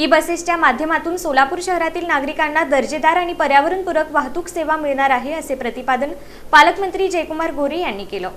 E बसेसच्या माध्यमातून सोलापूर शहरातील नागरिकांना दर्जेदार आणि पर्यावरणपूरक वाहतूक सेवा मिळणार आहे, असे प्रतिपादन पालकमंत्री जयकुमार गोरे यांनी केलं।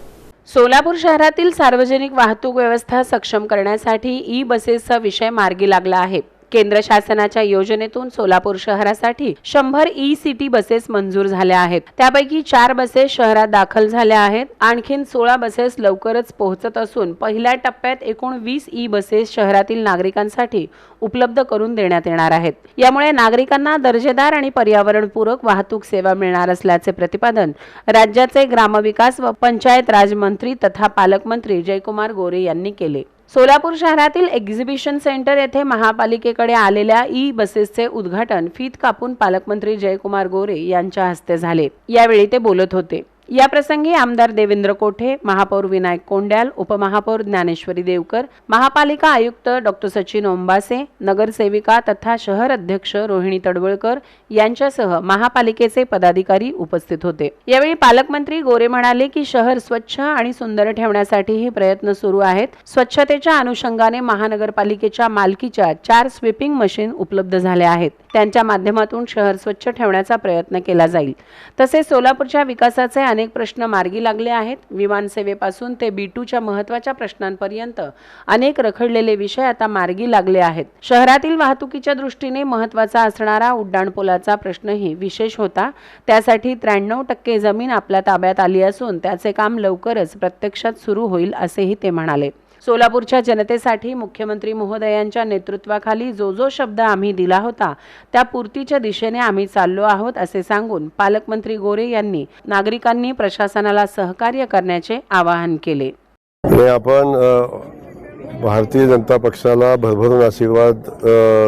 सोलापूर शहरातील सार्वजनिक वाहतूक व्यवस्था सक्षम करण्यासाठी ई बसेसचा विषय मार्गी लागला आहे। केंद्र शासनाच्या योजनेतून सोलापूर शहरासाठी 100 ई सिटी बसेस मंजूर झाल्या आहेत। त्यापैकी 4 बसेस शहरात दाखल झाल्या आहेत। आणखीन 16 बसेस लवकरच पोहोचत असून पहिल्या टप्प्यात एकूण 20 ई बसेस शहरातील नागरिकांसाठी उपलब्ध करून देण्यात येणार आहेत। यामुळे नागरिकांना दर्जेदार आणि पर्यावरणपूरक वाहतूक सेवा मिळणार असल्याचे प्रतिपादन राज्याचे ग्रामविकास व पंचायत राज मंत्री तथा पालकमंत्री जयकुमार गोरे यांनी केले। सोलापूर शहरातील एक्झिबिशन सेंटर येथे महापालिकेकडे आलेल्या ई बसेसचे उद्घाटन फीत कापून पालकमंत्री जयकुमार गोरे यांच्या हस्ते झाले। यावेळी ते बोलत होते। या प्रसंगी आमदार देवेंद्र कोठे, महापौर विनायक कोंड्याल, उपमहापौर ज्ञानेश्वरी देवकर, महापालिका आयुक्त डॉक्टर सचिन ओंबासे, नगरसेविका तथा शहर अध्यक्ष रोहिणी तडवळकर यांच्यासह महापालिकेचे पदाधिकारी उपस्थित होते। यावेळी पालकमंत्री गोरे म्हणाले की शहर स्वच्छ आणि सुंदर ठेवण्यासाठीही प्रयत्न सुरू आहेत। स्वच्छतेच्या अनुषंगाने महानगरपालिकेच्या मालकीच्या 4 स्वीपिंग मशीन उपलब्ध झाल्या आहेत। त्यांच्या माध्यमातून शहर स्वच्छ ठेवण्याचा प्रयत्न केला जाईल। तसेच सोलापूरच्या विकासाचे अनेक प्रश्न मार्गी लागले आहेत। विमानसेवेपासून ते B2च्या महत्त्वाच्या प्रश्नांपर्यंत अनेक रखडलेले विषय आता मार्गी लागले आहेत। शहरातील वाहतुकीच्या दृष्टीने महत्त्वाचा असणारा उड्डाणपुलाचा प्रश्नही विशेष होता। त्यासाठी 93% जमीन आपल्या ताब्यात आली असून त्याचे काम लवकरच प्रत्यक्षात सुरू होईल, असेही ते म्हणाले। सोलापूरच्या जनतेसाठी मुख्यमंत्री महोदयांच्या नेतृत्वाखाली जो शब्द आम्ही दिला होता त्या पूर्तीच्या दिशेने आम्ही चाललो आहोत, असे सांगून पालकमंत्री गोरे यांनी नागरिकांनी प्रशासनाला सहकार्य करण्याचे आवाहन केले। आपण भारतीय जनता पक्षाला भरभरून आशीर्वाद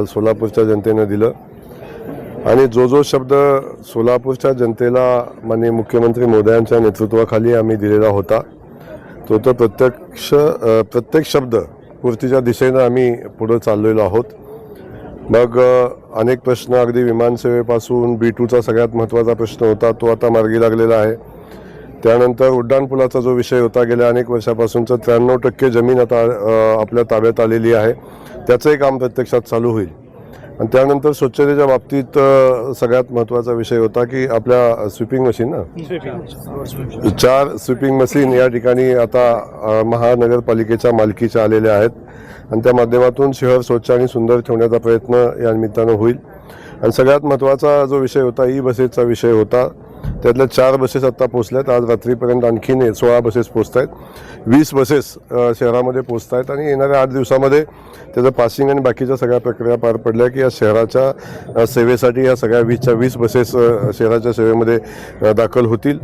सोलापूरच्या जनतेने दिलं आणि जो शब्द सोलापूरच्या जनतेला माननीय मुख्यमंत्री महोदयांच्या नेतृत्वाखाली आम्ही दिलेला होता तो प्रत्येक शब्द पूर्तीच्या दिशेने आम्ही पुढे चाललेलो आहोत। मग अनेक प्रश्न अगदी विमानसेवेपासून B2चा सगळ्यात महत्त्वाचा प्रश्न होता तो आता मार्गी लागलेला आहे। त्यानंतर उड्डाणपुलाचा जो विषय होता गेल्या अनेक वर्षापासूनचा 93% जमीन आता आपल्या ताब्यात आलेली आहे, त्याचंही काम प्रत्यक्षात चालू होईल। आणि त्यानंतर स्वच्छतेच्या बाबतीत सगळ्यात महत्त्वाचा विषय होता की आपल्या स्वीपिंग मशीन 4 स्वीपिंग मशीन या ठिकाणी आता महानगरपालिकेच्या मालकीच्या आलेल्या आहेत आणि त्या माध्यमातून शहर स्वच्छ आणि सुंदर ठेवण्याचा प्रयत्न या निमित्तानं होईल। आणि सगळ्यात महत्त्वाचा जो विषय होता ई बसेसचा विषय होता, त्यातल्या 4 बसेस आता पोहोचल्यात। आज रात्रीपर्यंत आणखीन 16 बसेस पोहोचत आहेत, 20 बसेस शहरामध्ये पोहोचत आहेत आणि येणाऱ्या 8 दिवसामध्ये त्याचं पासिंग आणि बाकीच्या सगळ्या प्रक्रिया पार पडल्या की या शहराच्या सेवेसाठी या सगळ्या 20च्या 20 बसेस शहराच्या सेवेमध्ये दाखल होतील।